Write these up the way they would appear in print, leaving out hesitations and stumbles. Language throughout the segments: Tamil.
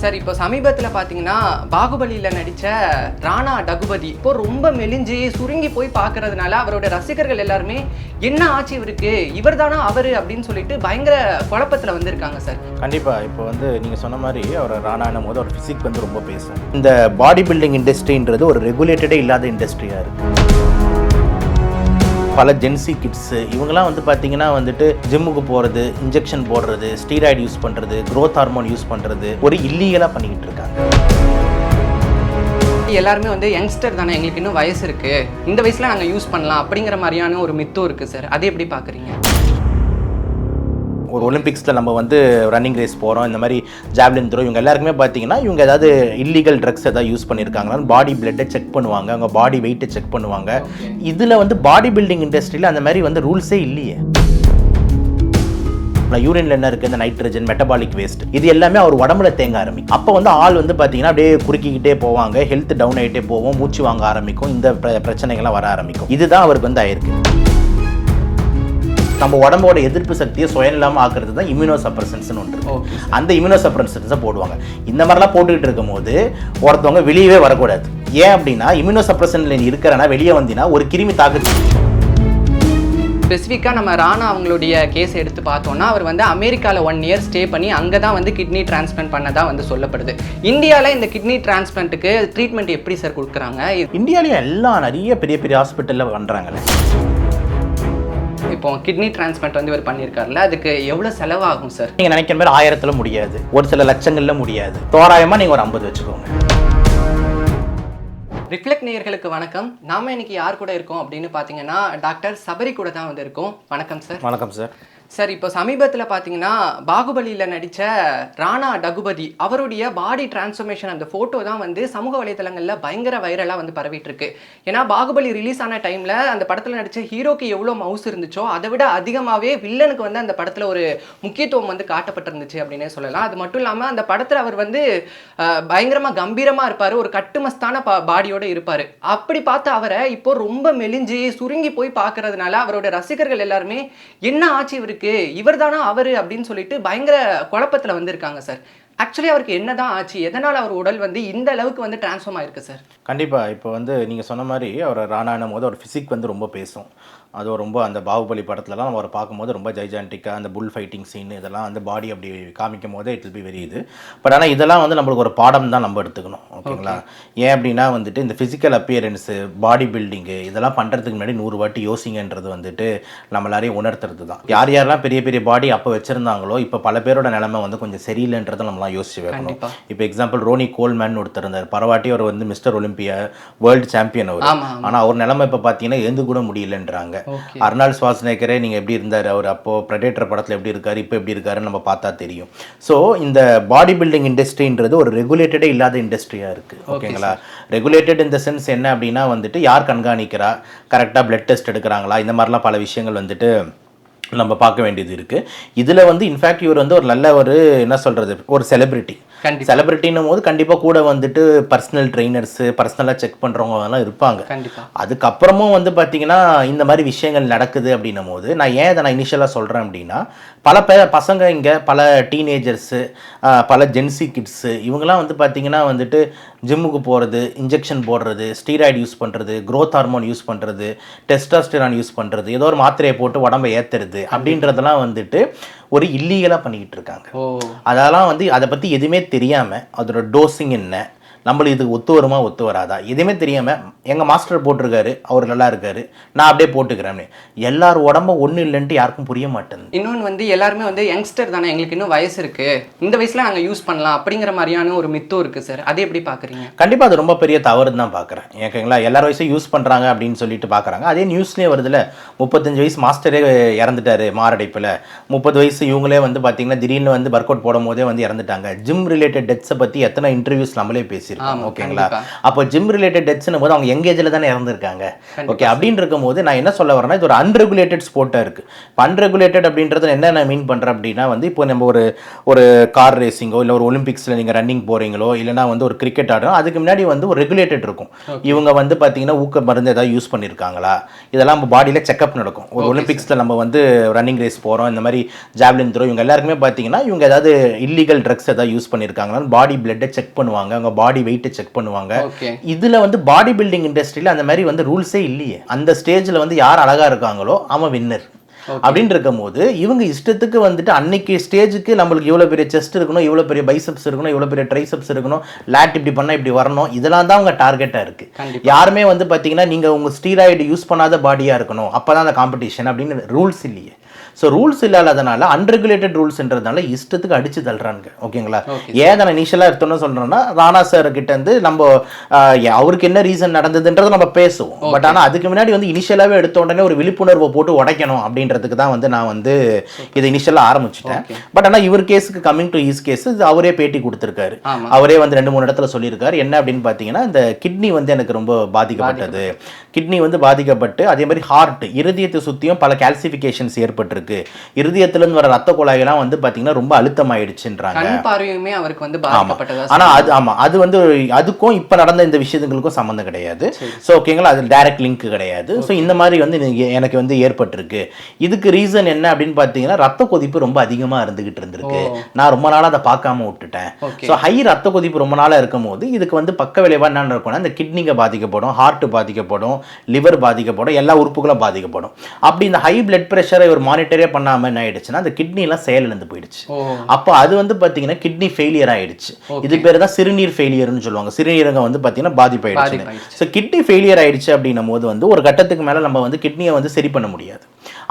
சார் இப்போ சமீபத்தில் பார்த்தீங்கன்னா பாகுபலியில் நடித்த ராணா டகுபதி இப்போ ரொம்ப மெலிஞ்சு சுருங்கி போய் பார்க்கறதுனால அவரோட ரசிகர்கள் எல்லாருமே என்ன ஆச்சு இவருக்கு, இவர் தானா அவர் அப்படின்னு சொல்லிட்டு பயங்கர குழப்பத்தில் வந்திருக்காங்க சார். கண்டிப்பாக இப்போ வந்து நீங்கள் சொன்ன மாதிரி அவர் ராணானும் போது அவர் ஃபிசிக் வந்து ரொம்ப பேசும். இந்த பாடி பில்டிங் இண்டஸ்ட்ரின்றது ஒரு ரெகுலேட்டடே இல்லாத இண்டஸ்ட்ரியாக இருக்குது. பல ஜென்சி கிட்ஸு இவங்கெல்லாம் வந்து பார்த்தீங்கன்னா வந்துட்டு ஜிம்முக்கு போகிறது, இன்ஜெக்ஷன் போடுறது, ஸ்டீராய்டு யூஸ் பண்ணுறது, க்ரோத் ஹார்மோன் யூஸ் பண்ணுறது ஒரு இல்லீகலாக பண்ணிக்கிட்டு இருக்காங்க. எல்லாருமே வந்து யங்ஸ்டர் தானே, எங்களுக்கு இன்னும் வயசு இருக்குது, இந்த வயசில் நாங்கள் யூஸ் பண்ணலாம் அப்படிங்கிற மாதிரியான ஒரு மித்தும் இருக்குது சார். அதை எப்படி பார்க்குறீங்க? ஒரு ஒலிம்பிக்ஸில் நம்ம வந்து ரன்னிங் ரேஸ் போகிறோம், இந்த மாதிரி ஜாவ்லின் த்ரோ, இவங்க எல்லாருக்குமே பார்த்தீங்கன்னா இவங்க ஏதாவது இல்லீகல் ட்ரக்ஸ் ஏதாவது யூஸ் பண்ணியிருக்காங்களான்னு பாடி பிளட்டை செக் பண்ணுவாங்க, அவங்க பாடி வெயிட்டை செக் பண்ணுவாங்க. இதில் வந்து பாடி பில்டிங் இண்டஸ்ட்ரியில் அந்த மாதிரி வந்து ரூல்ஸே இல்லையே. யூரின்ல என்ன இருக்குது, இந்த நைட்ரஜன், மெட்டபாலிக் வேஸ்ட், இது எல்லாமே அவர் உடம்புல தேங்க ஆரம்பிக்கும். அப்போ வந்து ஆள் வந்து பார்த்தீங்கன்னா அப்படியே குறுக்கிக்கிட்டே போவாங்க, ஹெல்த் டவுன் ஆகிட்டே போவோம், மூச்சு வாங்க ஆரம்பிக்கும், இந்த பிரச்சனைகள்லாம் வர ஆரம்பிக்கும். இதுதான் அவருக்கு வந்து ஆயிருக்கு. நம்ம உடம்போட எதிர்ப்பு சக்தியை சுயநிலாமல் ஆக்குறது தான் இம்யூனோ சப்ரசன்ஸ்னு ஒன்று. அந்த இம்யூனோ சப்ரசன்ஸை போடுவாங்க. இந்த மாதிரிலாம் போட்டுக்கிட்டு இருக்கும் போது ஒருத்தவங்க வெளியவே வரக்கூடாது. ஏன் அப்படின்னா இம்யூனோ சப்ரசன்ல இருக்கிறனா வெளியே வந்தீங்கன்னா ஒரு கிருமி தாக்குது. ஸ்பெசிஃபிக்காக நம்ம ராணா அவங்களுடைய கேஸ் எடுத்து பார்த்தோம்னா அவர் வந்து அமெரிக்காவில் 1 இயர் ஸ்டே பண்ணி அங்கே தான் வந்து கிட்னி டிரான்ஸ்பிளான்ட் பண்ணதான் வந்து சொல்லப்படுது. இந்தியாவில் இந்த கிட்னி டிரான்ஸ்பிளான்ட்டுக்கு ட்ரீட்மெண்ட் எப்படி சார் கொடுக்குறாங்க? இந்தியாவிலேயும் எல்லாம் நிறைய பெரிய பெரிய ஹாஸ்பிட்டலில் பண்ணுறாங்களே. இப்போ கிட்னி டிரான்ஸ்பிளான்ட் வந்து இவர் பண்ணியிருக்காருல, அதுக்கு எவ்வளோ செலவாகும் சார்? நீங்கள் நினைக்கிற மாதிரி 1000ல் முடியாது, ஒரு சில லட்சங்களில் முடியாது. தோராயமாக நீங்கள் ஒரு 50 வச்சுக்கோங்க. ரிஃப்ளெக்ட் நேயர்களுக்கு வணக்கம். நாம இன்னைக்கு யார் கூட இருக்கோம் அப்படின்னு பார்த்தீங்கன்னா டாக்டர் சபரி கூட தான் வந்து இருக்கோம். வணக்கம் சார். வணக்கம் சார். சார் இப்போ சமீபத்தில் பார்த்தீங்கன்னா பாகுபலியில் நடித்த ராணா டகுபதி அவருடைய பாடி டிரான்ஸ்ஃபர்மேஷன் அந்த ஃபோட்டோ தான் வந்து சமூக வலைதளங்களில் பயங்கர வைரலாக வந்து பரவிட்டு இருக்கு. ஏன்னா பாகுபலி ரிலீஸ் ஆன டைமில் அந்த படத்தில் நடித்த ஹீரோக்கு எவ்வளோ மவுஸ் இருந்துச்சோ அதை விட அதிகமாகவே வில்லனுக்கு வந்து அந்த படத்தில் ஒரு முக்கியத்துவம் வந்து காட்டப்பட்டிருந்துச்சு அப்படின்னே சொல்லலாம். அது மட்டும் இல்லாமல் அந்த படத்தில் அவர் வந்து பயங்கரமாக கம்பீரமாக இருப்பார், ஒரு கட்டுமஸ்தான பாடியோடு இருப்பார். அப்படி பார்த்து அவரை இப்போ ரொம்ப மெலிஞ்சு சுருங்கி போய் பார்க்கறதுனால அவரோட ரசிகர்கள் எல்லாருமே என்ன ஆச்சு இவருக்கு, இவர் தானா அவரு அப்படின்னு சொல்லிட்டு பயங்கர குழப்பத்தில் வந்திருக்காங்க சார். ஆக்சுவலி அவருக்கு என்னதான் ஆச்சு, எதனால் அவர் உடல் வந்து இந்த அளவுக்கு வந்து டிரான்ஸ்ஃபார்ம் ஆயிருக்கு சார்? கண்டிப்பாக இப்போ வந்து நீங்கள் சொன்ன மாதிரி அவர் ராணானும் போது அவர் ஃபிசிக் வந்து ரொம்ப பேசும். அது ரொம்ப அந்த பாகுபலி படத்துலலாம் அவரை பார்க்கும்போது ரொம்ப ஜைஜான்டிக்காக அந்த புல் ஃபைட்டிங் சீன் இதெல்லாம் அந்த பாடி அப்படி காமிக்கும் போதே இட் வில் பி வெரி இது. பட் ஆனால் இதெல்லாம் வந்து நம்மளுக்கு ஒரு பாடம் தான் நம்ம எடுத்துக்கணும், ஓகேங்களா? ஏன் அப்படின்னா வந்துட்டு இந்த ஃபிசிக்கல் அப்பியரன்ஸு, பாடி பில்டிங்கு இதெல்லாம் பண்ணுறதுக்கு முன்னாடி 100 வாட்டி யோசிங்கன்றது வந்துட்டு நம்ம எல்லாரையும் உணர்த்துறது தான். யார் யாரெல்லாம் பெரிய பெரிய பாடி அப்போ வச்சுருந்தாங்களோ இப்போ பல பேரோட நிலைமை வந்து கொஞ்சம் சரியில்லைன்றதை நம்மளாம் யோசிச்சு வைக்கணும். இப்போ எக்ஸாம்பிள் ரோனி கோல்மேன் ஒருத்தர் இருந்தார், பரவாட்டி அவர் வந்து மிஸ்டர் ஒலிம்பியா வேர்ல்டு சாம்பியன் அவர். ஆனால் அவர் நிலைமை இப்போ பார்த்தீங்கன்னா எழுந்து கூட முடியலன்றாங்க. அர்னால்ட் ஷ்வார்ஸ்நெக்கரே நீங்கள் எப்படி இருந்தார், அவர் அப்போது ப்ரெடேட்டர் படத்தில் எப்படி இருக்கார், இப்போ எப்படி இருக்காருன்னு நம்ம பார்த்தா தெரியும். ஸோ இந்த பாடி பில்டிங் இண்டஸ்ட்ரின்றது ஒரு ரெகுலேட்டடே இல்லாத இண்டஸ்ட்ரியாக இருக்குது, ஓகேங்களா? ரெகுலேட்டட் இந்த சென்ஸ் என்ன அப்படின்னா வந்துட்டு யார் கண்காணிக்கிறா, கரெக்டாக பிளட் டெஸ்ட் எடுக்கிறாங்களா, இந்த மாதிரிலாம் பல விஷயங்கள் வந்துட்டு நம்ம பார்க்க வேண்டியது இருக்குது. இதில் வந்து இன்ஃபேக்ட் இவர் வந்து ஒரு நல்ல ஒரு என்ன சொல்கிறது ஒரு செலிபிரிட்டி. செலிபிரிட்டின்னும் போது கண்டிப்பாக கூட வந்துட்டு பர்சனல் ட்ரெயினர்ஸு, பர்சனலாக செக் பண்ணுறவங்கலாம் இருப்பாங்க. அதுக்கப்புறமும் வந்து பார்த்தீங்கன்னா இந்த மாதிரி விஷயங்கள் நடக்குது அப்படின்னும் போது நான் ஏன் இதை நான் இனிஷியலாக சொல்கிறேன் அப்படின்னா பல பசங்க இங்கே பல டீனேஜர்ஸு, பல ஜென்சி கிட்ஸு இவங்கெல்லாம் வந்து பார்த்தீங்கன்னா வந்துட்டு ஜிம்முக்கு போகிறது, இன்ஜெக்ஷன் போடுறது, ஸ்டீராய்டு யூஸ் பண்ணுறது, க்ரோத் ஹார்மோன் யூஸ் பண்ணுறது, டெஸ்டாஸ்டரான் யூஸ் பண்ணுறது, ஏதோ ஒரு மாத்திரையை போட்டு உடம்பை ஏற்றுறது அப்படின்றதெல்லாம் வந்துட்டு ஒரு இல்லீகலாக பண்ணிக்கிட்டு இருக்காங்க. அதெல்லாம் வந்து அதை பற்றி எதுவுமே தெரியாமல் அதோட டோசிங் என்ன, நம்மளுக்கு இதுக்கு ஒத்து வருமா ஒத்து வராதா எதுவுமே தெரியாமல் எங்கள் மாஸ்டர் போட்டிருக்காரு, அவர் நல்லா இருக்காரு, நான் அப்படியே போட்டுக்கிறேன்னு எல்லாரும் உடம்பு ஒன்றும் இல்லைன்ட்டு யாருக்கும் புரிய மாட்டேங்குது. இன்னொன்று வந்து எல்லாருமே வந்து யங்ஸ்டர் தானே, எங்களுக்கு இன்னும் வயசு இருக்குது, இந்த வயசில் நாங்கள் யூஸ் பண்ணலாம் அப்படிங்கிற மாதிரியான ஒரு மித்தும் இருக்குது சார். அதை எப்படி பார்க்குறீங்க? கண்டிப்பாக அது ரொம்ப பெரிய தவறுன்னு தான் பார்க்குறேன், ஓகேங்களா? எல்லாரும் வயசும் யூஸ் பண்ணுறாங்க அப்படின்னு சொல்லிட்டு பார்க்குறாங்க. அதே நியூஸ்லேயே வருதுல 35 வயசு மாஸ்டரே இறந்துட்டாரு மாரடைப்பில், 30 வயசு இவங்களே வந்து பார்த்தீங்கன்னா திடீர்னு வந்து ஒர்க் அவுட் போடும் போதே வந்து இறந்துட்டாங்க. ஜிம் ரிலேட்டட் டெத்ஸை பற்றி எத்தனை இன்டர்வியூஸ் நம்மளே பேசி பேசியிருக்கோம். ஓகேங்களா? அப்போ ஜிம் ரிலேட்டட் டெத்ஸ்னும் போது அவங்க யங் ஏஜ்ல தானே இறந்துருக்காங்க. ஓகே, அப்படின்னு இருக்கும்போது நான் என்ன சொல்ல வரேன்னா, இது ஒரு அன்ரெகுலேட்டட் ஸ்போர்ட்டாக இருக்கு. இப்போ அன்ரெகுலேட்டட் அப்படின்றது என்ன நான் மீன் பண்றேன் அப்படின்னா வந்து, இப்போ நம்ம ஒரு கார் ரேசிங்கோ இல்லை ஒரு ஒலிம்பிக்ஸ்ல நீங்க ரன்னிங் போறீங்களோ இல்லைனா வந்து ஒரு கிரிக்கெட் ஆடுறோம், அதுக்கு முன்னாடி வந்து ஒரு ரெகுலேட்டட் இருக்கும். இவங்க வந்து பார்த்தீங்கன்னா ஊக்க மருந்து ஏதாவது யூஸ் பண்ணியிருக்காங்களா, இதெல்லாம் நம்ம பாடியில் செக்அப் நடக்கும். ஒரு ஒலிம்பிக்ஸில் நம்ம வந்து ரன்னிங் ரேஸ் போகிறோம், இந்த மாதிரி ஜாவ்லின் த்ரோ, இவங்க எல்லாருக்குமே பார்த்தீங்கன்னா இவங்க ஏதாவது இல்லீகல் ட்ரக்ஸ் ஏதாவது யூஸ் பண்ணியிருக்காங்களான்னு பாடி பிளட்டை செக் பண்ணுவாங்க, அவங்க பாடி வெயிட்டை செக் பண்ணுவாங்க. இதில் வந்து பாடி பில்டிங் இண்டஸ்ட்ரியில் அந்த மாதிரி வந்து ரூல்ஸே இல்லையே. அந்த ஸ்டேஜில் வந்து யார் அழகாக இருக்காங்களோ அவன் வின்னர் அப்படின்னு இருக்கும் போது இவங்க இஷ்டத்துக்கு வந்துட்டு அன்னைக்கு ஸ்டேஜுக்கு நம்மளுக்கு இவ்வளோ பெரிய செஸ்ட் இருக்கணும், இவ்வளோ பெரிய பைசப்ஸ் இருக்கணும், இவ்வளோ பெரிய ட்ரைசப்ஸ் இருக்கணும், லேட் இப்படி பண்ணால் இப்படி வரணும், இதெல்லாம் தான் அவங்க டார்கெட்டாக இருக்குது. யாருமே வந்து பார்த்தீங்கன்னா நீங்கள் உங்கள் ஸ்டீராய்டு யூஸ் பண்ணாத பாடியாக இருக்கணும், அப்போ தான் அந்த காம்படிஷன் அப்படின்னு ரூல்ஸ் இல்லையே. ஸோ ரூல்ஸ் இல்லாதனால அன்ரெகுலேட்டட் ரூல்ஸ்ன்றதுனால இஷ்டத்துக்கு அடிச்சு தள்ளுறாங்க. ஓகேங்களா? ஏன் நான் இனிஷியலாக எடுத்தோன்னு சொல்கிறேன்னா, ராணா சார் கிட்ட இருந்து நம்ம அவருக்கு என்ன ரீசன் நடந்ததுன்றதை நம்ம பேசுவோம். பட் ஆனால் அதுக்கு முன்னாடி வந்து இனிஷியலாகவே எடுத்த உடனே ஒரு விழிப்புணர்வை போட்டு உடைக்கணும் அப்படின்றதுக்கு தான் வந்து நான் வந்து இதை இனிஷியலாக ஆரம்பிச்சிட்டேன். பட் ஆனால் இவர் கேஸுக்கு கம்மிங் டு ஈஸ் கேஸ் அவரே பேட்டி கொடுத்துருக்காரு. அவரே வந்து 2-3 இடத்துல சொல்லியிருக்காரு. என்ன அப்படின்னு பார்த்தீங்கன்னா, இந்த கிட்னி வந்து எனக்கு ரொம்ப பாதிக்கப்பட்டது, கிட்னி வந்து பாதிக்கப்பட்டு அதே மாதிரி ஹார்ட் இருதயத்தை சுற்றியும் பல கால்சிஃபிகேஷன்ஸ் ஏற்பட்டிருக்கு, இருதயத்திலிருந்து வர ரத்த குழாயெல்லாம் வந்து பாத்தீங்கன்னா ரொம்ப அழுத்தமாயிடுச்சுன்றாங்க. பார்வையுமே அவருக்கு வந்து பாதிக்கப்பட்டதா. ஆனா அது ஆமா, அது வந்து அதுக்கும் இப்ப நடந்த இந்த விஷயங்களுக்கும் சம்பந்தம் கிடையாது. ஸோ ஓகேங்களா, அது டைரக்ட் லிங்க் கிடையாது. ஸோ இந்த மாதிரி வந்து எனக்கு வந்து ஏற்பட்டிருக்கு. இதுக்கு ரீசன் என்ன அப்படின்னு பார்த்தீங்கன்னா, ரத்த கொதிப்பு ரொம்ப அதிகமாக இருந்துகிட்டு இருந்திருக்கு. நான் ரொம்ப நாளாக அதை பார்க்காம விட்டுட்டேன். ஸோ ஹை ரத்த கொதிப்பு ரொம்ப நாளாக இருக்கும் போது இதுக்கு வந்து பக்க விளைவாக என்ன இருக்கும்னா, இந்த கிட்னிங்க பாதிக்கப்படும், ஹார்ட் பாதிக்கப்படும், லிவர் பாதிக்கப்படும், எல்லா உறுப்புகளும் பாதிக்கப்படும். அப்படி இந்த ஹை பிளட் ப்ரெஷரை ஒரு மானிட்டரே பண்ணாமல் என்ன ஆயிடுச்சுன்னா, அந்த கிட்னி எல்லாம் செயலிழந்து போயிடுச்சு. அப்போ அது வந்து பார்த்தீங்கன்னா கிட்னி ஃபெயிலியர் ஆயிடுச்சு. இது பேர் தான் சிறுநீர் ஃபெயிலியர்னு சொல்லுவாங்க. சிறுநீரகம் வந்து பார்த்தீங்கன்னா பாதிப்பாயிடுச்சு. ஸோ கிட்னி ஃபெயிலியர் ஆயிடுச்சு அப்படின்னும் போது வந்து ஒரு கட்டத்துக்கு மேலே நம்ம வந்து கிட்னியை வந்து சரி பண்ண முடியாது.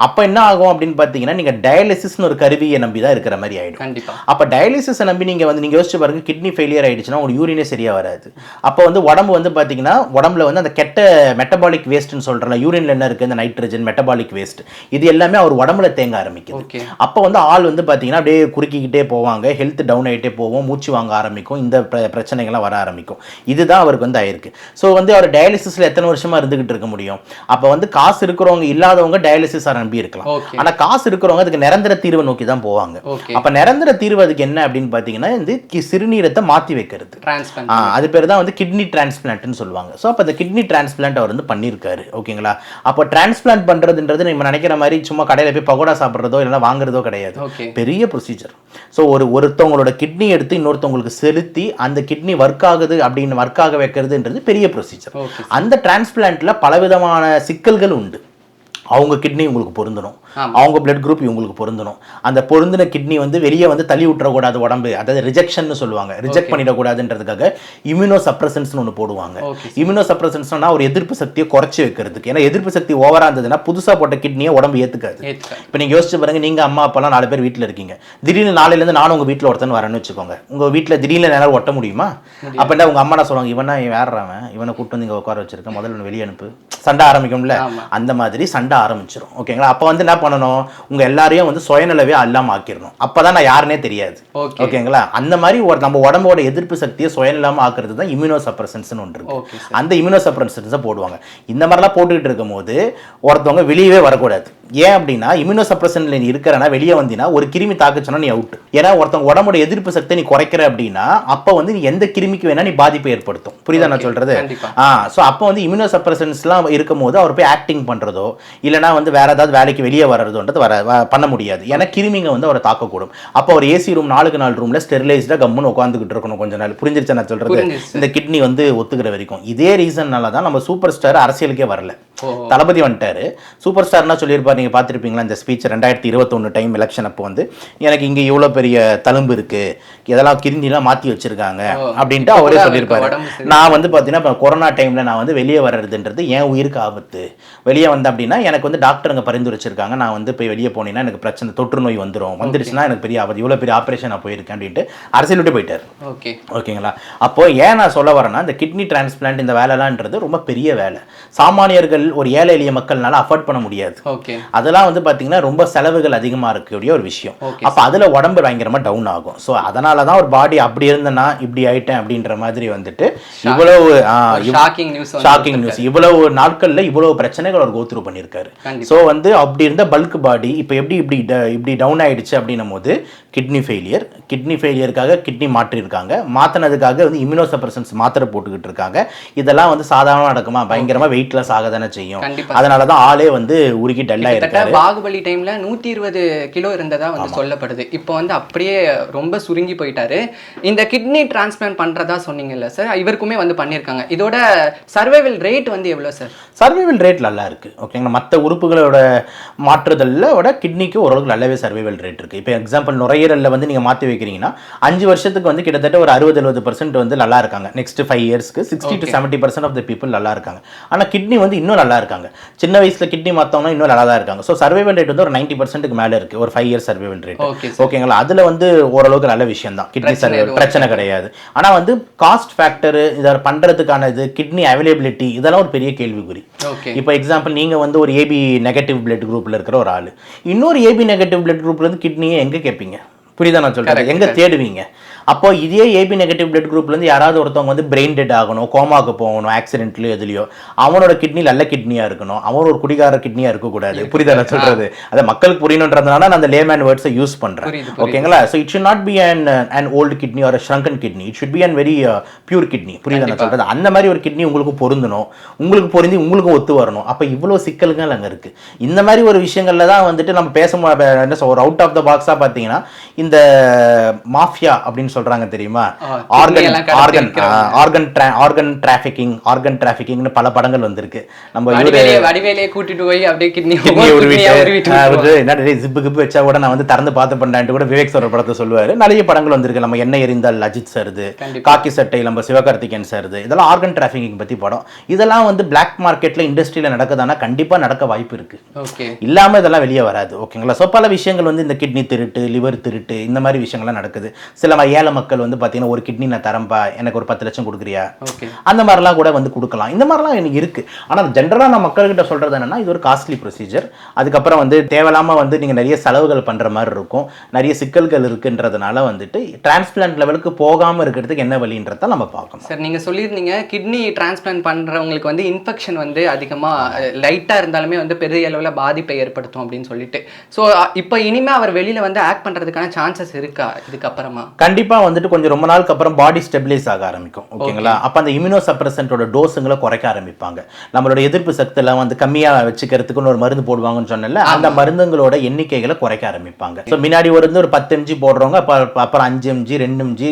அப்போ என்ன ஆகும் அப்படின்னு பார்த்தீங்கன்னா, நீங்கள் டயாலிசிஸ்னு ஒரு கருவியை நம்பி தான் இருக்கிற மாதிரி ஆகிடும். அப்போ டயாலிசிஸை நம்பி நீங்கள் யோசிச்சு பாருங்க, கிட்னி ஃபெயிலியர் ஆயிடுச்சுன்னா உங்களுக்கு யூரினே சரியாக வராது. அப்போ வந்து உடம்பு வந்து பார்த்தீங்கன்னா, உடம்புல வந்து அந்த கெட்ட மெட்டபாலிக் வேஸ்ட்னு சொல்கிறல, யூரின்ல என்ன இருக்குது, இந்த நைட்ரஜன் மெட்டபாலிக் வேஸ்ட், இது எல்லாமே அவர் உடம்புல தேங்க ஆரம்பிக்குது. அப்போ வந்து ஆள் வந்து பார்த்தீங்கன்னா அப்படியே குறுக்கிக்கிட்டே போவாங்க, ஹெல்த் டவுன் ஆகிட்டே போவோம், மூச்சு வாங்க ஆரம்பிக்கும், இந்த பிரச்சனைகள்லாம் வர ஆரம்பிக்கும். இதுதான் அவருக்கு வந்து ஆயிருக்கு. ஸோ வந்து அவர் டயாலிசிஸில் எத்தனை வருஷமாக இருந்துகிட்டு இருக்க முடியும்? அப்போ வந்து காசு இருக்கிறவங்க இல்லாதவங்க டயாலிசிஸ் நம்பி இருக்கலாம். ஆனா காசு இருக்கிறவங்க அதுக்கு நிரந்தர தீர்வை நோக்கி தான் போவாங்க. அப்ப நிரந்தர தீர்வு அதுக்கு என்ன அப்படின்னு பாத்தீங்கன்னா, இந்த சிறுநீரத்தை மாத்தி வைக்கிறது, அது பேர் தான் வந்து கிட்னி டிரான்ஸ்பிளான்ட்னு சொல்லுவாங்க. ஸோ அப்போ அந்த கிட்னி டிரான்ஸ்பிளான்ட் அவர் வந்து பண்ணியிருக்காரு. ஓகேங்களா? அப்போ டிரான்ஸ்பிளான்ட் பண்றதுன்றது நம்ம நினைக்கிற மாதிரி சும்மா கடையில் போய் பகோடா சாப்பிட்றதோ இல்லைன்னா வாங்குறதோ கிடையாது. பெரிய ப்ரொசீஜர். ஸோ ஒருத்தவங்களோட கிட்னி எடுத்து இன்னொருத்தவங்களுக்கு செலுத்தி அந்த கிட்னி ஒர்க் ஆகுது அப்படின்னு ஒர்க் ஆக வைக்கிறதுன்றது பெரிய ப்ரொசீஜர். அந்த டிரான்ஸ்பிளான்ட்ல பலவிதமான சிக்கல்கள் உண்டு. அவங்க கிட்னி உங்களுக்கு பொருந்தணும், அவங்க பிளட் குரூப் இவங்களுக்கு பொருந்தணும். அந்த பொருந்தின கிட்னி வந்து வெளியே வந்து தள்ளி விட்டுறக்கூடாது உடம்பு, அதாவது ரிஜெக்ஷன் சொல்லுவாங்க, ரிஜெக்ட் பண்ணிடக்கூடாதுன்றதுக்காக இம்யூனோ சப்ரசன்ஸ் ஒன்று போடுவாங்க. இம்யூனோ சப்ரசன்ஸ்னா ஒரு எதிர்ப்பு சக்தியை குறைச்சி வைக்கிறதுக்கு. ஏன்னா எதிர்ப்பு சக்தி ஓவரா இருந்ததுன்னா புதுசா போட்ட கிட்னியை உடம்பு ஏத்துக்காது. இப்போ நீங்க யோசிச்சு பாருங்க, நீங்க அம்மா அப்பாலாம் 4 பேர் வீட்டில் இருக்கீங்க, திடீர்னு நாளையிலேருந்து நானும் உங்க வீட்டில் ஒருத்தன் வரேன்னு வச்சுக்கோங்க, உங்க வீட்டில் திடீர்னு நேரம் ஒட்ட முடியுமா? அப்ப என்ன உங்க அம்மா சொல்லுவாங்க, இவனா வேறாவன், இவனை கூட்டு வந்து இங்க உட்கார வச்சிருக்க, முதல்ல வெளியே அனுப்பு, சண்டை ஆரம்பிக்கும்ல. அந்த மாதிரி சண்டை ஆரம்பிச்சிடும். ஓகேங்களா? அப்போ வந்து என்ன பண்ணணும், உங்க எல்லாரையும் வந்து சுயநலவே அல்லாம ஆக்கிடணும். அப்பதான் நான் யாருன்னே தெரியாது. ஓகேங்களா? அந்த மாதிரி நம்ம உடம்போட எதிர்ப்பு சக்தியை சுயநலமா ஆக்குறது தான் இம்யூனோ சப்ரசன்ஸ் ஒன்று இருக்கு. அந்த இம்யூனோ சப்ரசன்ஸை போடுவாங்க. இந்த மாதிரிலாம் போட்டுக்கிட்டு இருக்கும் போது ஒருத்தவங்க வெளியவே வரக்கூடாது. ஏன் அப்படின்னா, இம்யூனோ சப்ரசன்ல நீ இருக்கிறனா வெளியே வந்தீங்கன்னா ஒரு கிருமி தாக்குச்சுன்னா நீ அவுட். ஏன்னா ஒருத்தவங்க உடம்போட எதிர்ப்பு சக்தியை நீ குறைக்கிற அப்படின்னா அப்போ வந்து நீ எந்த கிருமிக்கு வேணா நீ பாதிப்பை ஏற்படுத்தும். புரியுதா நான் சொல்றது? ஸோ அப்போ வந்து இம்யூனோ சப்ரசன்ஸ்லாம் இருக்கும் போது அவர் போய் ஆக்டிங் பண்றதோ இல்லைனா வந்து வேற ஏதாவது வேலைக்கு வெளியே வர்றதுன்றது பண்ண முடியாது. ஏன்னா கிருமிங்க வந்து அவரை தாக்கக்கூடும். அப்போ அவர் ஏசி ரூம் 4x4 ரூம்ல ஸ்டெரிலைஸ்டா கம்முன்னு உட்காந்துக்கிட்டு இருக்கணும் கொஞ்ச நாள். புரிஞ்சிருச்சா நான் சொல்றது? இந்த கிட்னி வந்து ஒத்துக்கிற வரைக்கும். இதே ரீசன்னால தான் நம்ம சூப்பர் ஸ்டார் அரசியலுக்கே வரல. தளபதி வந்துட்டாரு. சூப்பர் ஸ்டார்னா சொல்லியிருப்பாரு, நீங்க பார்த்துருப்பீங்களா இந்த ஸ்பீச் 2021 டைம் எலெக்ஷன் அப்போ வந்து, எனக்கு இங்க இவ்வளோ பெரிய தழும்பு இருக்கு, இதெல்லாம் கிருந்திலாம் மாற்றி வச்சிருக்காங்க அப்படின்ட்டு அவரே சொல்லியிருப்பாரு. நான் வந்து பார்த்தீங்கன்னா இப்போ கொரோனா டைமில் நான் வந்து வெளியே வர்றதுன்றது என் உயிருக்கு ஆபத்து. வெளியே வந்தேன் அப்படின்னா எனக்கு வந்து டாக்டருங்க பரிந்துரைச்சிருக்காங்க, நான் வந்து போய் வெளியே போனீங்கன்னா எனக்கு பிரச்சனை, தொற்று நோய் வந்துருச்சுன்னா எனக்கு பெரிய ஆபத்து, இவ்வளோ பெரிய ஆப்ரேஷன் நான் போயிருக்கேன் அப்படின்ட்டு அரசியல் விட்டு போயிட்டார். ஓகேங்களா? அப்போ ஏன் நான் சொல்ல வரேன்னா, இந்த கிட்னி டிரான்ஸ்பிளான்ட் இந்த வேலைலான்றது ரொம்ப பெரிய வேலை. சாமானியர்கள் ஒரு ஏழை எளிய மக்கள்னால அஃபோர்ட் பண்ண முடியாது. ஓகே. அதெல்லாம் வந்து பார்த்தீங்கன்னா ரொம்ப செலவுகள் அதிகமாக இருக்கக்கூடிய ஒரு விஷயம். அப்போ அதில் உடம்பு பயங்கரமாக டவுன் ஆகும். ஸோ அதனால தான் ஒரு பாடி அப்படி இருந்தேன்னா இப்படி ஆயிட்டேன் அப்படின்ற மாதிரி வந்துட்டு இவ்வளவு ஷாக்கிங் நியூஸ், இவ்வளவு நாட்களில் இவ்வளவு பிரச்சனைகள் அவர் கோத்ரூ பண்ணியிருக்காரு. ஸோ வந்து அப்படி இருந்த பல்க் பாடி இப்போ இப்படி டவுன் ஆயிடுச்சு அப்படின்னும் போது கிட்னி ஃபெயிலியருக்காக கிட்னி மாற்றிருக்காங்க. மாற்றினதுக்காக வந்து இம்யூனோசப்ரசன்ஸ் மாத்திரை போட்டுக்கிட்டு இருக்காங்க. இதெல்லாம் வந்து சாதாரணமாக நடக்குமா? பயங்கரமாக வெயிட்லெஸ் ஆக தானே செய்யும். அதனால தான் ஆளே வந்து உருகி டல்லா இருக்காரு. பாகுபலி டைம்ல 120 கிலோ இருந்ததா வந்து சொல்லப்படுது. இப்போ வந்து அப்படியே ரொம்ப சுருங்கி போயிட்டாரு. இந்த கிட்னி டிரான்ஸ்பிளான்ட் பண்றதா சொன்னீங்கல்ல சார், இவருக்குமே வந்து பண்ணியிருக்காங்க. இதோட சர்வைவல் ரேட் வந்து எவ்வளோ சார்? சர்வைவல் ரேட் நல்லா இருக்கு. ஓகேங்களா, மற்ற உறுப்புகளோட மாற்றுதலோட கிட்னிக்கு ஓரளவுக்கு நல்லாவே சர்வைவல் ரேட் இருக்கு. இப்போ எக்ஸாம்பிள் நுரையீரலில் வந்து நீங்கள் மாற்றி வைக்கிறீங்கன்னா 5 வருஷத்துக்கு வந்து கிட்டத்தட்ட ஒரு 60-70% வந்து நல்லா இருக்காங்க. நெக்ஸ்ட் 5 இயர்ஸ்க்கு 60-70% ஆஃப் த பீப்புள் நல்லா இருக்காங்க. ஆனால் கிட்னி வந்து இன்னும் நல்லா இருக்காங்க. சின்ன வயசில் கிட்னி மாற்றவங்க இன்னும் நல்லா தான் இருக்காங்க. ஸோ சர்வைவல் ரேட் வந்து ஒரு 90%க்கு மேலே இருக்குது, ஒரு 5 இயர்ஸ் சர்வைவல் ரேட். ஓகேங்களா, அதில் வந்து ஓரளவுக்கு நல்ல விஷயம் தான். கிட்னி சர்வைவல் பிரச்சனை கிடையாது. ஆனால் வந்து காஸ்ட் ஃபேக்டர், இதை பண்ணுறதுக்கான இது கிட்னி அவைலபிலிட்டி, இதெல்லாம் ஒரு பெரிய கேள்விக்குறி. இப்போ எக்ஸாம்பிள் நீங்கள் வந்து ஒரு ஏபி நெகட்டிவ் பிளட் குரூப்பில் இருக்கிற ஒரு ஆள், இன்னொரு ஏபி நெகட்டிவ் பிளட் குரூப்ல இருந்து கிட்னியை எங்கே கேட்பீங்க? புரியுதா நான் சொல்கிறேன்? எங்கே தேடுவீங்க? அப்போ இதே ஏபி நெகட்டிவ் பிளட் குரூப்லேருந்து யாராவது ஒருத்தவங்க வந்து பிரெயின் டெட் ஆகணும், கோமாவுக்கு போகணும், ஆக்சிடென்ட்லையோ எதுலையோ, அவனோட கிட்னி நல்ல கிட்னியாக இருக்கணும், அவன் ஒரு குடிகார கிட்னியாக இருக்கக்கூடாது. புரியுதா நான் சொல்கிறது? அதை மக்களுக்கு புரியணுன்றதுனால நான் அந்த லேமேன் வேர்ட்ஸை யூஸ் பண்ணுறேன். ஓகேங்களா? So it should not be an old kidney or shrunken kidney, it should be an very pure kidney. புரியுதா நான் சொல்கிறது? அந்த மாதிரி ஒரு கிட்னி உங்களுக்கு பொருந்தணும், உங்களுக்கு பொருந்தி உங்களுக்கு ஒத்து வரணும். அப்போ இவ்வளோ சிக்கல்கள் அங்கே இருக்குது. இந்த மாதிரி ஒரு விஷயங்களில் தான் வந்துட்டு நம்ம பேச என்ன ஒரு அவுட் ஆஃப் த பாக்ஸாக பார்த்தீங்கன்னா இந்த மாஃபியா அப்படின்னு சொல்றாங்க தெரியுமா? ஆர்கன் டிராஃபிக்கிங்னு பல படங்கள் வந்திருக்கு. நம்ம வடிவேலையே கூட்டிட்டு போய் அப்படியே கிட்னி ஜிப்பு கிப்பு வச்சா கூட நான் வந்து திறந்து பார்த்து பண்ணான்ட்டு கூட விவேக் சார் படத்தை சொல்லுவாரு. நிறைய படங்கள் வந்திருக்கு. நம்ம என்ன எரிந்தால் அஜித் சார்து, காக்கி சட்டை நம்ம சிவகார்த்திகேயன் சார்து, இதெல்லாம் ஆர்கன் டிராஃபிக்கிங் பத்தி படம். இதெல்லாம் வந்து பிளாக் மார்க்கெட்ல இண்டஸ்ட்ரியில நடக்குதானா? கண்டிப்பா நடக்க வாய்ப்பு இருக்கு. இல்லாம இதெல்லாம் வெளியே வராது. ஓகேங்களா? ஸோ பல விஷயங்கள் வந்து இந்த கிட்னி திருட்டு, லிவர் திருட்டு, இந்த மாதிரி விஷயங்கள்லாம் நடக்குது. சில ஏழை மக்கள் வந்து பார்த்தீங்கன்னா ஒரு கிட்னி நான் தரம்பா, எனக்கு ஒரு 10 லட்சம் கொடுக்குறியா, அந்த மாதிரிலாம் கூட வந்து கொடுக்கலாம். இந்த மாதிரிலாம் எனக்கு இருக்கு. ஆனால் ஜென்ரலாக நான் மக்கள்கிட்ட சொல்றது என்னன்னா, இது ஒரு காஸ்ட்லி ப்ரொசீஜர். அதுக்கப்புறம் வந்து தேவையில்லாமல் வந்து நீங்கள் நிறைய செலவுகள் பண்ணுற மாதிரி இருக்கும், நிறைய சிக்கல்கள் இருக்குன்றதுனால வந்துட்டு டிரான்ஸ்பிளான்ட் லெவலுக்கு போகாமல் இருக்கிறதுக்கு என்ன வழின்றத நம்ம பார்க்கணும். சார், நீங்கள் சொல்லியிருந்தீங்க கிட்னி டிரான்ஸ்பிளான்ட் பண்ணுறவங்களுக்கு வந்து இன்ஃபெக்ஷன் வந்து அதிகமாக லைட்டாக இருந்தாலுமே வந்து பெரிய அளவில் பாதிப்பை ஏற்படுத்தும் அப்படின்னு சொல்லிட்டு. ஸோ இப்போ இனிமேல் அவர் வெளியில் வந்து ஆக்ட் பண்ணுறதுக்கான சான்சஸ் இருக்கா இதுக்கப்புறமா? கண்டிப்பாக வந்துட்டு கொஞ்சம் ரொம்ப நாளுக்கு அப்புறம் பாடி ஸ்டெபிலைஸ் ஆக ஆரம்பிக்கும். ஓகேங்களா? அப்போ அந்த இம்யூனோ சப்ரசன்ட்டோட டோஸுங்களை குறைக்க ஆரம்பிப்பாங்க. நம்மளோட எதிர்ப்பு சக்தியெல்லாம் வந்து கம்மியாக வச்சுக்கிறதுக்குன்னு ஒரு மருந்து போடுவாங்கன்னு சொன்னல, அந்த மருந்துங்களோட எண்ணிக்கைகளை குறைக்க ஆரம்பிப்பாங்க. ஸோ முன்னாடி ஒரு 10 mg போடுறவங்க அப்புறம் 5 mg 2 mg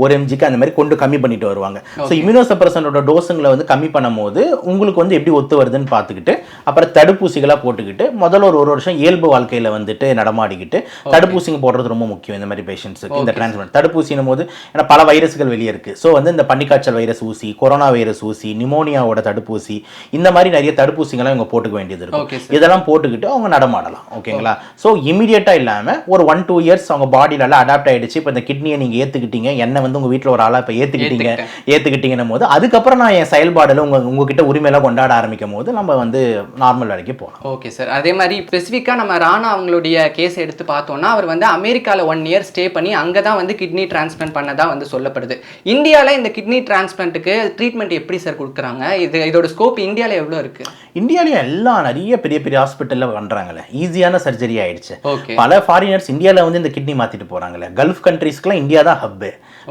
1 mgக்கு அந்த மாதிரி கொண்டு கம்மி பண்ணிட்டு வருவாங்க. ஸோ இம்யூனோ சப்ரசன்ட்டோட டோஸுங்களை வந்து கம்மி பண்ணும் போது உங்களுக்கு வந்து எப்படி ஒத்து வருதுன்னு பார்த்துக்கிட்டு அப்புறம் தடுப்பூசிகளாக போட்டுக்கிட்டு முதல்ல ஒரு வருஷம் இயல்பு வாழ்க்கையில் வந்துட்டு நடமாடிக்கிட்டு தடுப்பூசிங்க போடுறது ரொம்ப முக்கியம் இந்த மாதிரி பேஷண்ட்ஸுக்கு. இந்த டிரான்ஸ்பிளான்ட் தடுப்பூசினும் போது ஏன்னா பல வைரஸ்கள் வெளியே இருக்குது. ஸோ வந்து இந்த பன்னிக்காய்ச்சல் வைரஸ் ஊசி, கொரோனா வைரஸ் ஊசி, நிமோனியாவோட தடுப்பூசி, இந்த மாதிரி நிறைய தடுப்பூசிகளாம் இவங்க போட்டுக்க வேண்டியது இருக்கும். இதெல்லாம் போட்டுக்கிட்டு அவங்க நடமாடலாம். ஓகேங்களா? ஸோ இமீடியட்டாக இல்லாமல் ஒரு 1-2 இயர்ஸ் அவங்க பாடியில அடாப்ட் ஆகிடுச்சு. இப்போ இந்த கிட்னியை நீங்கள் ஏற்றுக்கிட்டீங்க, என்ன வந்து உங்கள் வீட்டில் ஒரு ஆளாக இப்போ ஏற்றுக்கிட்டீங்கன்னும் போது அதுக்கப்புறம் நான் என் செயல்பாடில் உங்ககிட்ட உரிமையெல்லாம் கொண்டாட ஆரம்பிக்கும் போது நம்ம வந்து நார்மல் வரைக்கும் போகலாம். Okay sir. அதே மாதிரி ஸ்பெசிஃபிக்காக நம்ம ராணா அவங்களுடைய கேஸ் எடுத்து பார்த்தோம்னா அவர் வந்து அமெரிக்காவில் 1 year ஸ்டே பண்ணி அங்கே தான் வந்து கிட்னி டிரான்ஸ்பிளான்ட் பண்ணதா வந்து சொல்லப்படுது. இந்தியாவில் இந்த கிட்னி டிரான்ஸ்பிளான்ட்டுக்கு ட்ரீட்மெண்ட் எப்படி சார் கொடுக்குறாங்க? இதோட ஸ்கோப் இந்தியாவில் எவ்வளோ இருக்கு? இந்தியாவிலே எல்லாம் நிறைய பெரிய பெரிய ஹாஸ்பிட்டலில் பண்ணுறாங்களே, ஈஸியான சர்ஜரி ஆயிடுச்சு. பல ஃபாரினர்ஸ் இந்தியாவில் வந்து இந்த கிட்னி மாற்றிட்டு போகிறாங்களே. கல்ஃப் கண்ட்ரீஸ்க்குலாம் இந்தியா தான் ஹப்பு.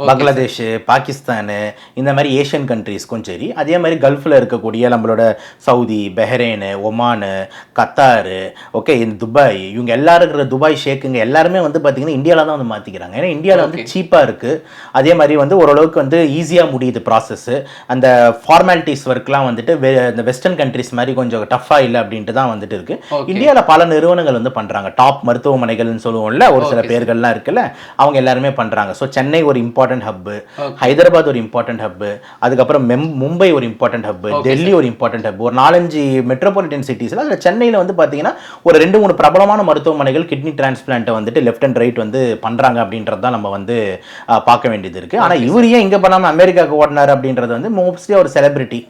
பங்களாதேஷ், பாகிஸ்தானு, இந்த மாதிரி ஏஷியன் கண்ட்ரீஸ்க்கும் சரி, அதே மாதிரி கல்ஃபில் இருக்கக்கூடிய நம்மளோட Saudi, Bahrain, Oman, Qatar, okay, இந்த துபாய், இவங்க எல்லாரும் இருக்கிற துபாய் ஷேக்குங்க எல்லாருமே வந்து பார்த்தீங்கன்னா இந்தியாவில் தான் வந்து மாற்றிக்கிறாங்க. ஏன்னா இந்தியாவில் வந்து சீப்பாக இருக்குது. அதே மாதிரி வந்து ஓரளவுக்கு வந்து ஈஸியாக முடியுது ப்ராசஸ்ஸு. அந்த ஃபார்மாலிட்டிஸ் ஒர்க்லாம் வந்துட்டு இந்த வெஸ்டர்ன் கண்ட்ரிஸ் மாதிரி கொஞ்சம் டஃப்பாக இல்லை அப்படின்ட்டு தான் வந்துட்டு இருக்கு. இந்தியாவில் பல நிறுவனங்கள் வந்து பண்ணுறாங்க. டாப் மருத்துவமனைகள்னு சொல்லுவோம்ல, ஒரு சில பேர்கள்லாம் இருக்குல்ல, அவங்க எல்லாருமே பண்ணுறாங்க. ஸோ சென்னை ஒரு இம்பார்ட்டன்ட் ஹப்பு, ஹைதராபாத் ஒரு இம்பார்ட்டன்ட் ஹப்பு, அதுக்கப்புறம் மும்பை ஒரு இம்பார்ட்டன்ட் ஹப்பு, டெல்லி ஒரு இம்பார்ட்டன்ட் ஹப்பு, ஒரு 4-5 மெட்ரோபாலிட்டன் சிட்டிஸில். அதில் சென்னையில் வந்து பார்த்தீங்கன்னா ஒரு 2-3 பிரபலமான மருத்துவமனைகள் கிட்னி டிரான்ஸ்பிளான்ட்டை வந்துட்டு லெஃப்ட் அண்ட் ரைட் வந்து பண்ணுறாங்க அப்படின்றது தான் நம்ம வந்து பார்க்க வேண்டியது இருக்கு. ஆனா இவர் ஏன் இங்க பண்ணாம அமெரிக்காவுக்கு ஓடினாரு அப்படின்றது வந்து மோஸ்ட்லி ஒரு செலிபிரிட்டி.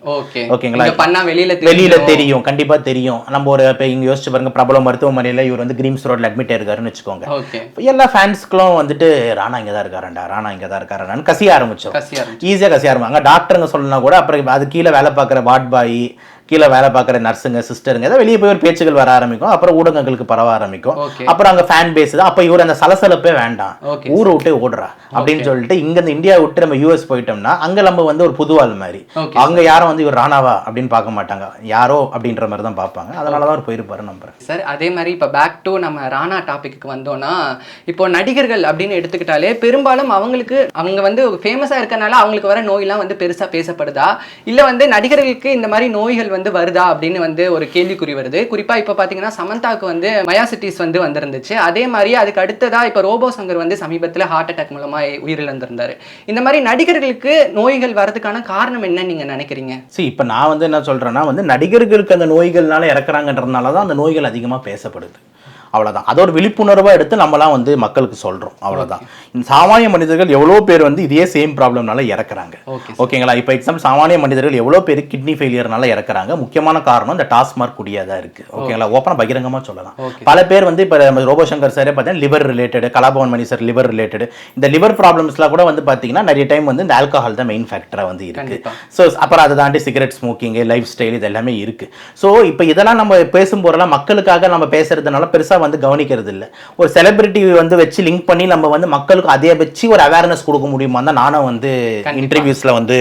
ஓகேங்களா, பண்ணா வெளியில தெரியும், கண்டிப்பா தெரியும். நம்ம ஒரு இப்போ இங்க யோசிச்சு பாருங்க, பிரபல மருத்துவமனையில இவர் வந்து கிரீம்ஸ் ரோட்ல அட்மிட் ஆயிருக்காருன்னு வச்சுக்கோங்க. எல்லா ஃபேன்ஸ்களும் வந்துட்டு ராணா இங்க தான் இருக்காருண்டா, ராணா இங்க தான் இருக்காருன்னு கசிய ஆரம்பிச்சோம். ஈஸியா கசிய ஆரம்பிச்சு அங்க டாக்டருங்க சொல்லலாம் கூட. அப்புறம் அது கீழே வேலை பார்க்குற வார்ட் பாய், கீழே வேலை பார்க்குற நர்ஸுங்க, சிஸ்டருங்க ஏதாவது வெளியே போய் ஒரு பேச்சுகள் வர ஆரம்பிக்கும். அப்புறம் ஊடகங்களுக்கு பரவ ஆரம்பிக்கும். அப்புறம் அங்க ஃபேன் பேஸ் தான். அப்போ இவர் அந்த சலசலப்பே வேண்டாம், ஊரை விட்டு ஓடுறா அப்படின்னு சொல்லிட்டு இங்க இந்த இந்தியா விட்டு நம்ம யூஎஸ் போயிட்டோம்னா அங்க நம்ம வந்து ஒரு புதுவாள் மாதிரி, அங்க யாரும் வந்து இவர் ராணாவா அப்படின்னு பார்க்க மாட்டாங்க, யாரோ அப்படின்ற மாதிரி தான் பார்ப்பாங்க. அதனாலதான் அவர் போயிருப்பாரு நம்புறேன் சார். அதே மாதிரி இப்போ பேக் டு நம்ம ராணா டாபிக்கு வந்தோம்னா, இப்போ நடிகர்கள் அப்படின்னு எடுத்துக்கிட்டாலே பெரும்பாலும் அவங்க வந்து ஃபேமஸா இருக்கனால அவங்களுக்கு வர நோயெல்லாம் வந்து பெருசா பேசப்படுதா, இல்ல வந்து நடிகர்களுக்கு இந்த மாதிரி நோய்கள் வந்து வருதா அப்படின்னு வந்து ஒரு கேள்விக்குறி வருது. குறிப்பா இப்ப பாத்தீங்கன்னா சமந்தாக்கு வந்து மயாசிட்டிஸ் வந்து வந்திருந்துச்சு. அதே மாதிரி அதுக்கு அடுத்ததா இப்ப ரோபோ சங்கர் வந்து சமீபத்துல ஹார்ட் அட்டாக் மூலமா உயிரிழந்திருந்தாரு. இந்த மாதிரி நடிகர்களுக்கு நோய்கள் வரதுக்கான காரணம் என்ன நீங்க நினைக்கிறீங்க? இப்ப நான் வந்து என்ன சொல்றேன்னா வந்து நடிகர்களுக்கு அந்த நோய்கள்னால இறக்குறாங்கன்றதுனால தான் அந்த நோய்கள் அதிகமா பேசப்படுது. அவ்வளோதான். அது ஒரு விழிப்புணர்வாக எடுத்து நம்மளாம் வந்து மக்களுக்கு சொல்கிறோம். அவ்வளோதான். இந்த சாமானிய மனிதர்கள் எவ்வளோ பேர் வந்து இதே சேம் ப்ராப்ளம்னால இறக்குறாங்க. ஓகேங்களா, இப்போ எக்ஸாம்பிள் சாமானிய மனிதர்கள் எவ்வளோ பேர் கிட்னி ஃபெயிலியர்னால இறக்குறாங்க. முக்கியமான காரணம் இந்த டாஸ்மார்க் குடியாக தான் இருக்குது. ஓகேங்களா, ஓப்பனாக பகிரங்கமாக சொல்லலாம். பல பேர் வந்து இப்போ ரோபோ சங்கர் சாரே பார்த்தீங்கன்னா லிவர் ரிலேட்டடு, கலாபவன் மணி சார் லிவர் ரிலேட்டடு, இந்த லிவர் ப்ராப்ளம்ஸ்லாம் கூட வந்து பார்த்தீங்கன்னா நிறைய டைம் வந்து இந்த ஆல்கஹால் தான் மெயின் ஃபேக்டராக வந்து இருக்குது. ஸோ அப்புறம் அதை தாண்டி சிகரெட் ஸ்மோக்கிங்கு, லைஃப் ஸ்டைல், இது எல்லாமே இருக்குது. ஸோ இப்போ இதெல்லாம் நம்ம பேசும்போதெல்லாம் மக்களுக்காக நம்ம பேசுறதுனால பெருசாக வந்து கவனிக்கிறது இல்லை. ஒரு செலிபிரிட்டி வந்து வச்சு லிங்க் பண்ணி நம்ம வந்து மக்களுக்கு அதே வச்சு ஒரு அவேர்னஸ் கொடுக்க முடியுமா தான் நானும் வந்து இன்டர்வியூஸ்ல வந்து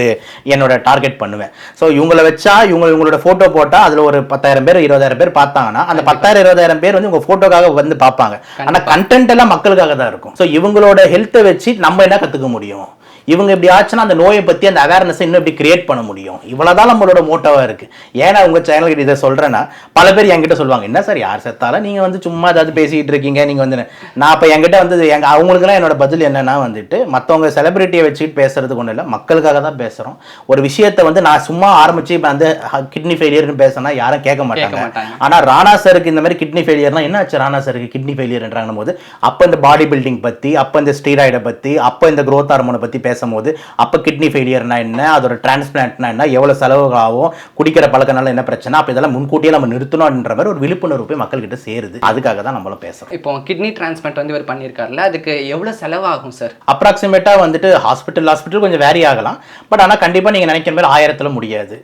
என்னோட டார்கெட் பண்ணுவேன். ஸோ இவங்களை வச்சா இவங்களோட போட்டோ போட்டா அதுல ஒரு 10,000 பேர் 20,000 பேர் பார்த்தாங்கன்னா அந்த 10,000 20,000 பேர் வந்து உங்க போட்டோக்காக வந்து பார்ப்பாங்க. ஆனா கண்டென்ட் எல்லாம் மக்களுக்காக தான் இருக்கும். ஸோ இவங்களோட ஹெல்த்தை வச்சு நம்ம என்ன கத்துக்க முடியும், இவங்க இப்படி ஆச்சுன்னா அந்த நோயை பத்தி அந்த அவேர்னஸ் இன்னும் எப்படி கிரியேட் பண்ண முடியும், இவ்வளவுதான் நம்மளோட மோட்டோவா இருக்கு. ஏன்னா உங்க சேனலுக்கு இதை சொல்றேன்னா பல பேர் என்கிட்ட சொல்லுவாங்க, என்ன சார் யார் செத்தாலும் நீங்க வந்து சும்மா ஏதாவது பேசிட்டு இருக்கீங்க, நீங்க வந்து நான் இப்ப என்கிட்ட வந்து அவங்களுக்குலாம் என்னோட பதில் என்னன்னா வந்துட்டு மத்தவங்க செலிபிரிட்டியை வச்சுட்டு பேசுறதுக்கு ஒண்ணு இல்லை, மக்களுக்காக தான் பேசுறோம். ஒரு விஷயத்தை வந்து நான் சும்மா ஆரம்பிச்சு அந்த கிட்னி ஃபெயிலியர்னு பேசினா யாரும் கேட்க மாட்டாங்க. ஆனா ராணா சாருக்கு இந்த மாதிரி கிட்னி ஃபெயிலியர்னா என்ன ஆச்சு, ராணா சாருக்கு கிட்னி ஃபெயிலியர்ன்றாங்க போது அப்ப இந்த பாடி பில்டிங் பத்தி, அப்ப இந்த ஸ்டீராய்டை பத்தி, அப்ப இந்த growth ஹார்மோனை பத்தி பேசும்போது அப்ப கிட்னி ஃபெயிலியர்னா என்ன, அதோட டிரான்ஸ்பிளான்ட்னா என்ன, எவ்வளவு செலவுகள் ஆகும், குடிக்கிற பழக்கனால என்ன பிரச்சனை, அப்ப இதெல்லாம் முன்கூட்டியே நம்ம நிறுத்தணும் அப்படின்ற மாதிரி ஒரு விழிப்புணர்வு போய் மக்கள் கிட்ட சேருது. அதுக்காக தான் நம்மளும் பேசுறோம். இப்போ கிட்னி டிரான்ஸ்பிளான்ட் வந்து இவர் பண்ணியிருக்காருல, அதுக்கு எவ்வளவு செலவாகும் சார்? அப்ராக்சிமேட்டா வந்துட்டு ஹாஸ்பிட்டல் கொஞ்சம் வேரி ஆகலாம். பட் ஆனா கண்டிப்பா நீங்க நினைக்கிற மாதிரி 1000ல முடியாது.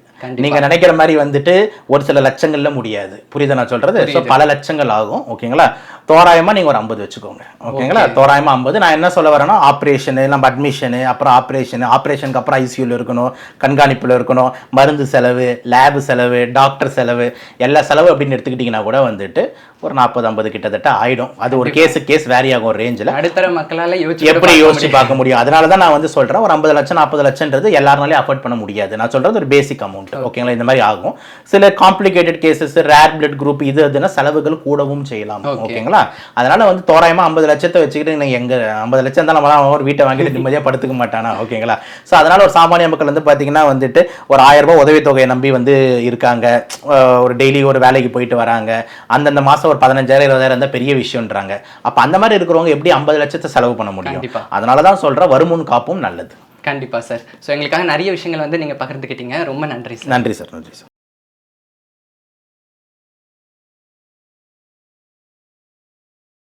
நீங்க நினைக்கிற மாதிரி வந்துட்டு ஒரு சில லட்சங்கள்ல முடியாது. புரியுதா நான் சொல்றது? பல லட்சங்கள் ஆகும். ஓகேங்களா, தோராயமா நீங்க ஒரு 50 வச்சுக்கோங்க. ஓகேங்களா, தோராயமா 50. நான் என்ன சொல்ல வரேன்னா ஆப்ரேஷனு, நம்ம அட்மிஷனு, அப்புறம் ஆப்ரேஷனுக்கு அப்புறம் ஐசியூல இருக்கணும், கண்காணிப்புல இருக்கணும், மருந்து செலவு, லேபு செலவு, டாக்டர் செலவு, எல்லா செலவு அப்படின்னு எடுத்துக்கிட்டீங்கன்னா கூட வந்துட்டு ஒரு 40-50 கிட்டத்தட்ட ஆயிடும். அது ஒரு கேஸ் வேரி ஆகும் ஒரு ரேஞ்சில். அடுத்த மக்களால எப்படி யோசிச்சு பார்க்க முடியும். அதனால தான் நான் வந்து சொல்றேன் ஒரு 50 லட்சம் 40 லட்சம்ன்றது எல்லாருனாலையும் அஃபோர்ட் பண்ண முடியாது. நான் சொல்றது ஒரு பேசிக் அமௌண்ட். ஓகேங்களா, இந்த மாதிரி ஆகும். சில complicated cases, rare blood group, இதுனா செலவுகள் கூடவும் செய்யலாம். ஓகேங்களா, அதனால வந்து தோராயமா 50 லட்சத்தை வச்சுக்கிட்டு எங்க 50 லட்சம் தான் நம்மளால ஒரு வீட்டை வாங்கிட்டு நிம்மதியா படுத்துக்க மாட்டானா. ஓகேங்களா, ஸோ அதனால ஒரு சாமானிய மக்கள் வந்து பாத்தீங்கன்னா வந்துட்டு ஒரு 1000 ரூபாய் உதவித்தொகையை நம்பி வந்து இருக்காங்க. ஒரு டெய்லி ஒரு வேலைக்கு போயிட்டு வராங்க. அந்தந்த மாசம் ஒரு 15,000 20,000 இருந்தா பெரிய விஷயம்ன்றாங்க. அப்ப அந்த மாதிரி இருக்கிறவங்க எப்படி 50 லட்சத்தை செலவு பண்ண முடியும்? அதனாலதான் சொல்ற வருமுன் காப்பும் நல்லது. கண்டிப்பா சார். ஸோ எங்களுக்காக நிறைய விஷயங்கள் வந்து நீங்க பகிர்ந்துக்கிட்டீங்க. ரொம்ப நன்றி சார். நன்றி சார்.